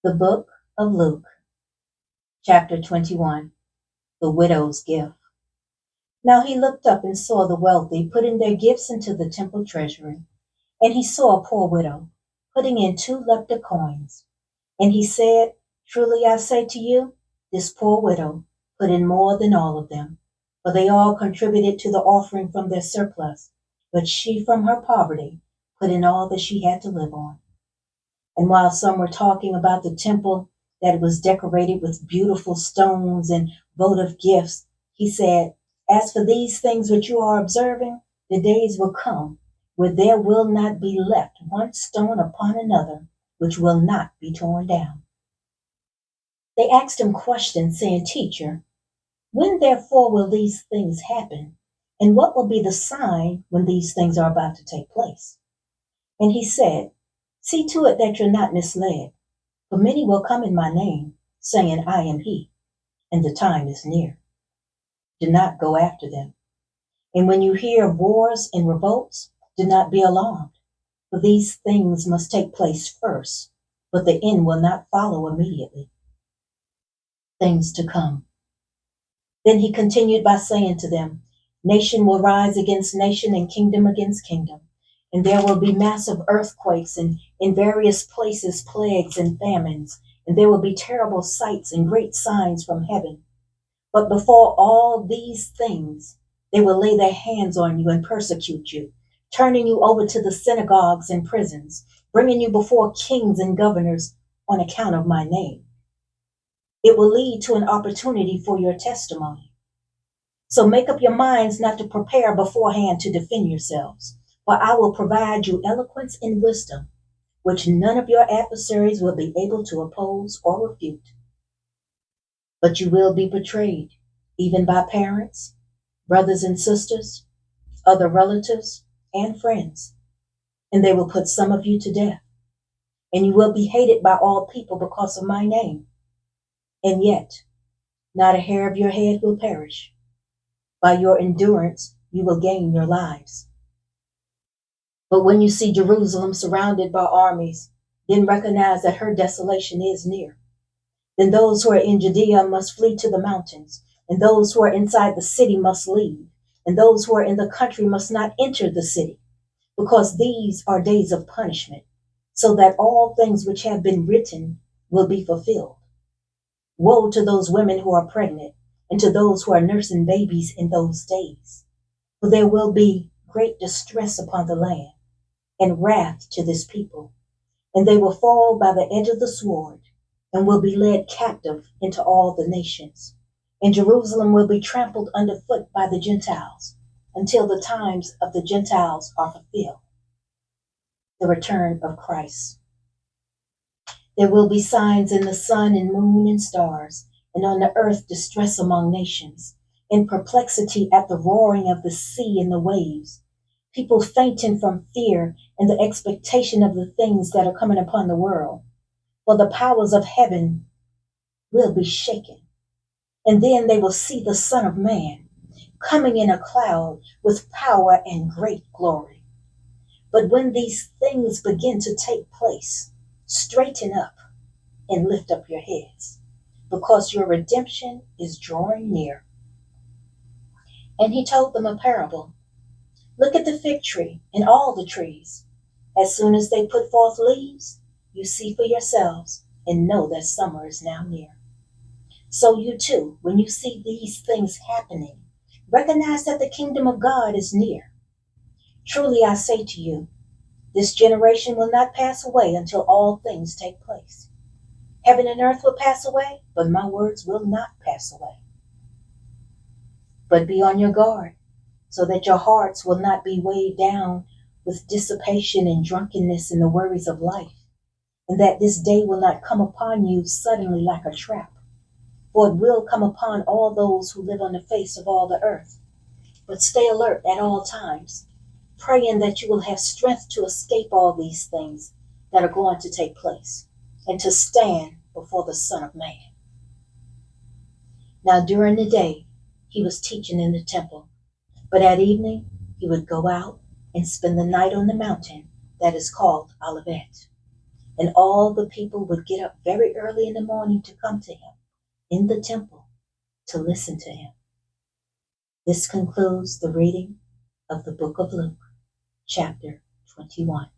The book of Luke, chapter 21, the widow's gift. Now he looked up and saw the wealthy putting their gifts into the temple treasury. And he saw a poor widow putting in 2 lepta coins. And he said, Truly I say to you, this poor widow put in more than all of them, for they all contributed to the offering from their surplus, but she from her poverty put in all that she had to live on. And while some were talking about the temple, that it was decorated with beautiful stones and votive gifts, he said, As for these things which you are observing, the days will come where there will not be left one stone upon another which will not be torn down. They asked him questions, saying, Teacher, when therefore will these things happen? And what will be the sign when these things are about to take place? And he said, See to it that you're not misled, for many will come in my name, saying, I am he, and the time is near. Do not go after them. And when you hear of wars and revolts, do not be alarmed, for these things must take place first, but the end will not follow immediately. Things to come. Then he continued by saying to them, Nation will rise against nation and kingdom against kingdom. And there will be massive earthquakes and in various places plagues and famines. And there will be terrible sights and great signs from heaven. But before all these things, they will lay their hands on you and persecute you, turning you over to the synagogues and prisons, bringing you before kings and governors on account of my name. It will lead to an opportunity for your testimony. So make up your minds not to prepare beforehand to defend yourselves, for I will provide you eloquence and wisdom, which none of your adversaries will be able to oppose or refute. But you will be betrayed, even by parents, brothers and sisters, other relatives, and friends, and they will put some of you to death. And you will be hated by all people because of my name. And yet, not a hair of your head will perish. By your endurance, you will gain your lives. But when you see Jerusalem surrounded by armies, then recognize that her desolation is near. Then those who are in Judea must flee to the mountains, and those who are inside the city must leave, and those who are in the country must not enter the city, because these are days of punishment, so that all things which have been written will be fulfilled. Woe to those women who are pregnant, and to those who are nursing babies in those days, for there will be great distress upon the land, and wrath to this people, and they will fall by the edge of the sword, and will be led captive into all the nations. And Jerusalem will be trampled underfoot by the Gentiles, until the times of the Gentiles are fulfilled. The return of Christ. There will be signs in the sun and moon and stars, and on the earth distress among nations, in perplexity at the roaring of the sea and the waves, people fainting from fear and the expectation of the things that are coming upon the world. For the powers of heaven will be shaken. And then they will see the Son of Man coming in a cloud with power and great glory. But when these things begin to take place, straighten up and lift up your heads, because your redemption is drawing near. And he told them a parable. Look at the fig tree and all the trees. As soon as they put forth leaves, you see for yourselves and know that summer is now near. So you too, when you see these things happening, recognize that the kingdom of God is near. Truly I say to you, this generation will not pass away until all things take place. Heaven and earth will pass away, but my words will not pass away. But be on your guard, so that your hearts will not be weighed down with dissipation and drunkenness and the worries of life, and that this day will not come upon you suddenly like a trap. For it will come upon all those who live on the face of all the earth. But stay alert at all times, praying that you will have strength to escape all these things that are going to take place, and to stand before the Son of Man. Now during the day he was teaching in the temple, but at evening he would go out and spend the night on the mountain that is called Olivet. and all the people would get up very early in the morning to come to him in the temple to listen to him. This concludes the reading of the book of Luke, chapter 21.